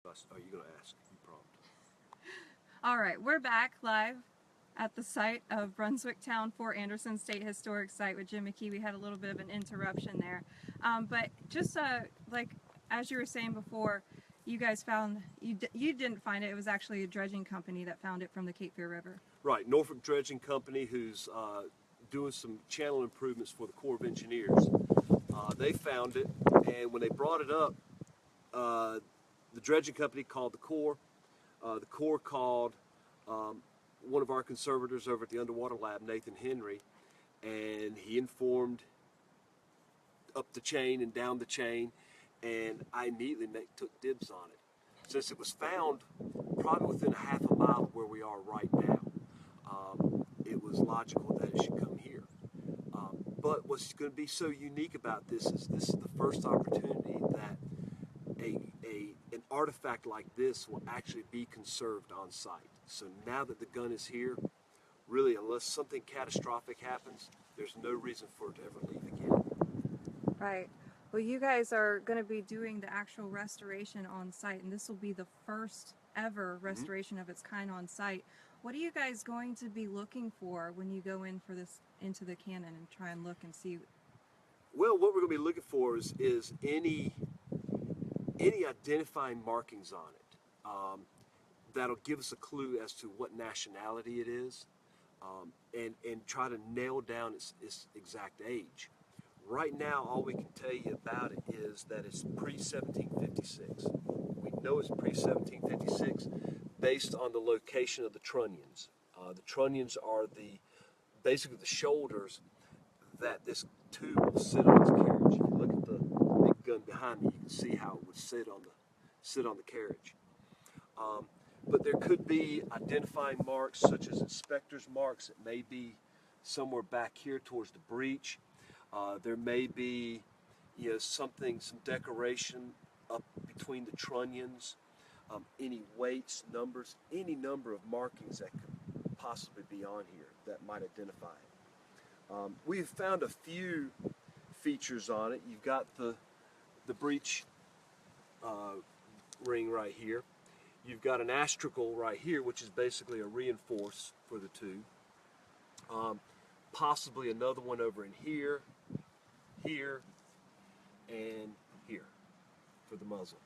Are you going to ask? You prompt. All right, we're back live at the site of Brunswick Town, Fort Anderson State Historic Site with Jim McKee. We had a little bit of an interruption there. But just like as you were saying before, you guys found, you didn't find it, it was actually a dredging company that found it from the Cape Fear River. Right, Norfolk Dredging Company, who's doing some channel improvements for the Corps of Engineers. They found it, and when they brought it up, the dredging company called the Corps. The Corps called one of our conservators over at the underwater lab, Nathan Henry, and he informed up the chain and down the chain, and I immediately took dibs on it. Since it was found probably within a half a mile of where we are right now, it was logical that it should come here. But what's going to be so unique about this is the first opportunity that an artifact like this will actually be conserved on site. So now that the gun is here, really, unless something catastrophic happens, there's no reason for it to ever leave again. Right. Well, you guys are going to be doing the actual restoration on site, and this will be the first ever restoration of its kind on site. What are you guys going to be looking for when you go in for this into the cannon and try and look and see? Well, what we're going to be looking for is any identifying markings on it that'll give us a clue as to what nationality it is, and try to nail down its exact age. Right now, all we can tell you about it is that it's pre-1756. We know it's pre-1756 based on the location of the trunnions. The trunnions are basically the shoulders that this tube will sit on its carriage. If you look at the big gun behind me, you can see how it would sit on the carriage. But there could be identifying marks such as inspector's marks. It may be somewhere back here towards the breech. There may be, some decoration up between the trunnions, any weights, numbers, any number of markings that could possibly be on here that might identify it. We've found a few features on it. You've got the breech ring right here. You've got an astragal right here, which is basically a reinforce for the tube. Possibly another one over in here, here, and here for the muzzle.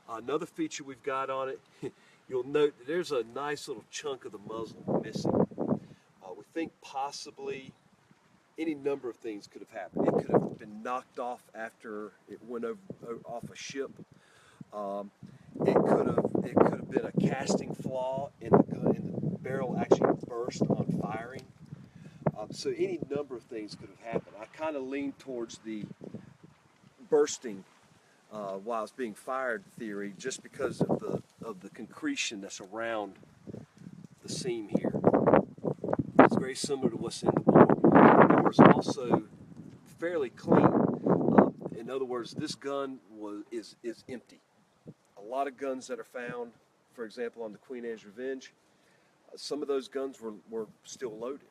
Another feature we've got on it, you'll note that there's a nice little chunk of the muzzle missing. We think possibly any number of things could have happened. It could have been knocked off after it went off a ship. It could have been a casting flaw in the gun, and the barrel actually burst on firing. So any number of things could have happened. I kind of lean towards the bursting while it's being fired theory, just because of the concretion that's around the seam here. It's very similar to what's in the bore. The bore is also fairly clean. In other words, this gun is empty. A lot of guns that are found, for example, on the Queen Anne's Revenge, some of those guns were still loaded.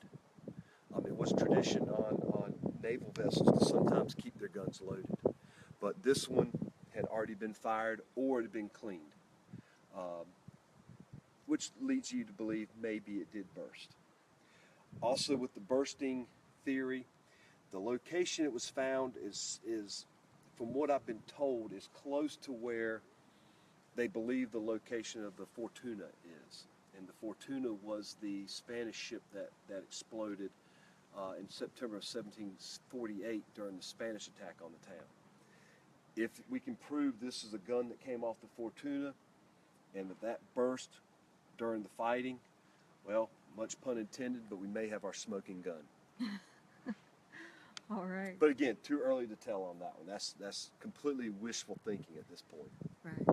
It was tradition on naval vessels to sometimes keep their guns loaded. But this one had already been fired or it had been cleaned, which leads you to believe maybe it did burst. Also, with the bursting theory, the location it was found is, from what I've been told, is close to where they believe the location of the Fortuna is. And the Fortuna was the Spanish ship that exploded in September of 1748 during the Spanish attack on the town. If we can prove this is a gun that came off the Fortuna and that burst during the fighting, well, much pun intended, but we may have our smoking gun. All right. But again, too early to tell on that one. That's completely wishful thinking at this point. Right.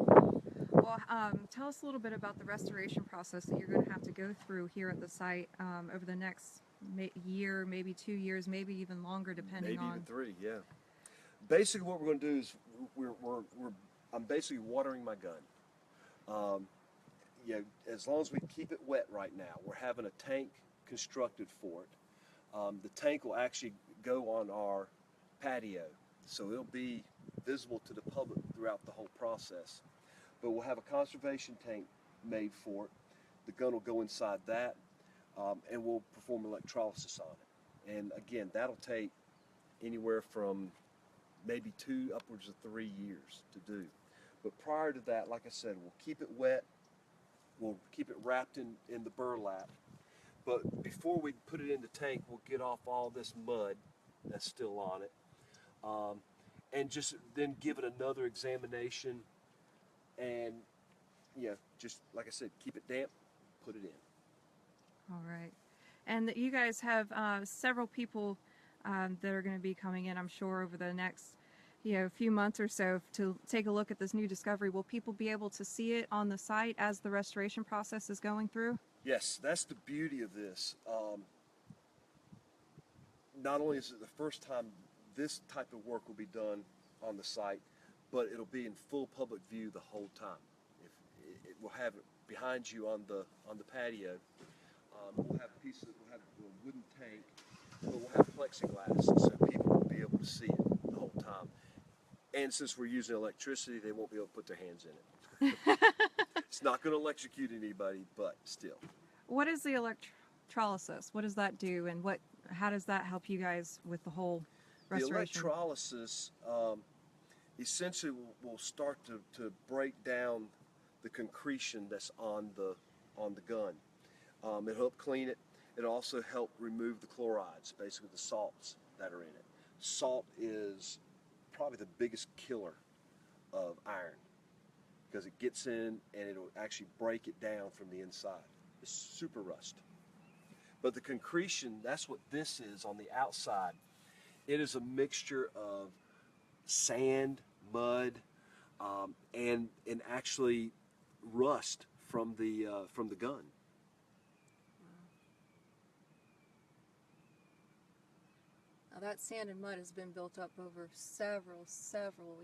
Well, tell us a little bit about the restoration process that you're going to have to go through here at the site over the next year, maybe 2 years, maybe even longer, depending on. Maybe even 3, yeah. Basically, what we're going to do is I'm basically watering my gun. As long as we keep it wet right now, we're having a tank constructed for it. The tank will actually go on our patio, so it'll be visible to the public throughout the whole process. but we'll have a conservation tank made for it. The gun will go inside that, and we'll perform electrolysis on it. And again, that'll take anywhere from maybe 2 upwards of 3 years to do. But prior to that, like I said, we'll keep it wet, we'll keep it wrapped in the burlap. But before we put it in the tank, we'll get off all this mud that's still on it, and just then give it another examination, and just like I said, keep it damp, put it in. All right. And you guys have several people that are going to be coming in, I'm sure, over the next few months or so to take a look at this new discovery. Will people be able to see it on the site as the restoration process is going through? Yes, that's the beauty of this. Not only is it the first time this type of work will be done on the site, but it'll be in full public view the whole time. It will have it behind you on the patio. We'll have pieces. We'll have a wooden tank, but we'll have plexiglass so people will be able to see it the whole time. And since we're using electricity, they won't be able to put their hands in it. It's not going to electrocute anybody, but still. What is the electrolysis? What does that do, and how does that help you guys with the whole restoration? The electrolysis essentially will start to break down the concretion that's on the gun. It'll help clean it. It'll also help remove the chlorides, basically the salts that are in it. Salt is probably the biggest killer of iron because it gets in and it'll actually break it down from the inside. It's super rust. But the concretion, that's what this is on the outside. It is a mixture of sand, mud, and actually rust from the gun. Now that sand and mud has been built up over several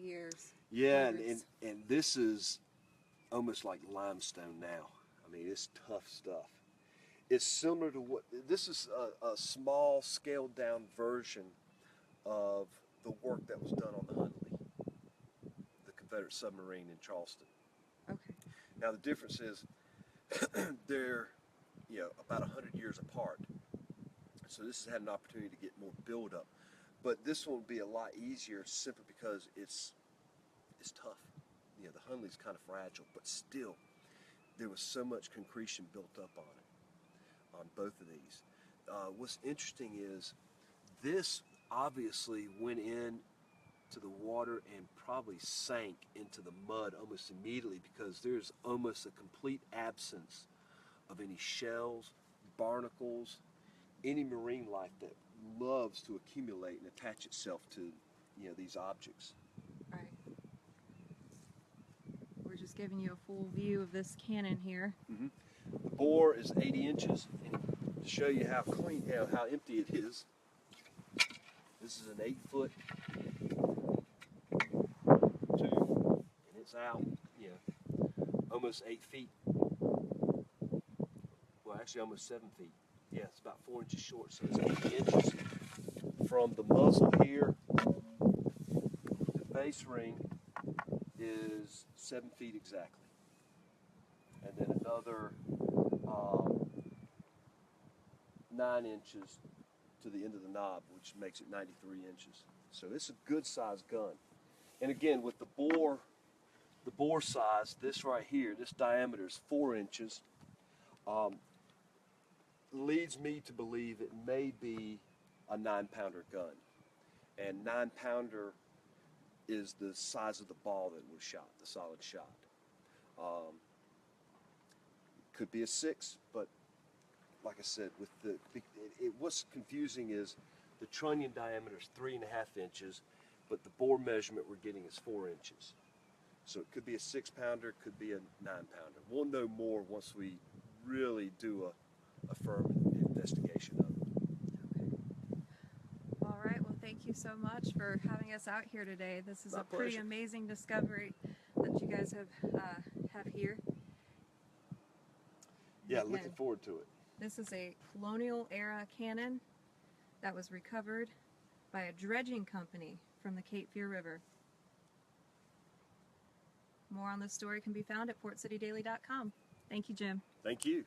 years. Yeah, and this is almost like limestone now. I mean, it's tough stuff. It's similar to this is a small scaled down version of the work that was done on the Huntley, the Confederate submarine in Charleston. Okay. Now the difference is they're about 100 years apart. So this has had an opportunity to get more buildup. But this one will be a lot easier simply because it's tough. The Huntley's kind of fragile, but still there was so much concretion built up on it, on both of these. What's interesting is this obviously went in to the water and probably sank into the mud almost immediately because there's almost a complete absence of any shells, barnacles, any marine life that loves to accumulate and attach itself to these objects. Right. We're just giving you a full view of this cannon here. Mm-hmm. The bore is 80 inches, and to show you how clean, how empty it is, this is an 8-foot tube, and it's out, almost 8 feet. Well, actually, almost 7 feet. Yeah, it's about 4 inches short, so it's 80 inches from the muzzle here. The base ring is 7 feet exactly, and then another 9 inches to the end of the knob, which makes it 93 inches. So it's a good sized gun. And again, with the bore size, this right here, this diameter is 4 inches. Leads me to believe it may be a 9-pounder gun. And 9-pounder is the size of the ball that was shot, the solid shot. Could be a 6, but like I said, what's confusing is the trunnion diameter is 3.5 inches, but the bore measurement we're getting is 4 inches. So it could be a 6-pounder, could be a 9-pounder. We'll know more once we really do a firm investigation of it. Okay. All right. Well, thank you so much for having us out here today. This is My a pretty pleasure. amazing discovery that you guys have here. Yeah, Again, looking forward to it. This is a colonial-era cannon that was recovered by a dredging company from the Cape Fear River. More on this story can be found at portcitydaily.com. Thank you, Jim. Thank you.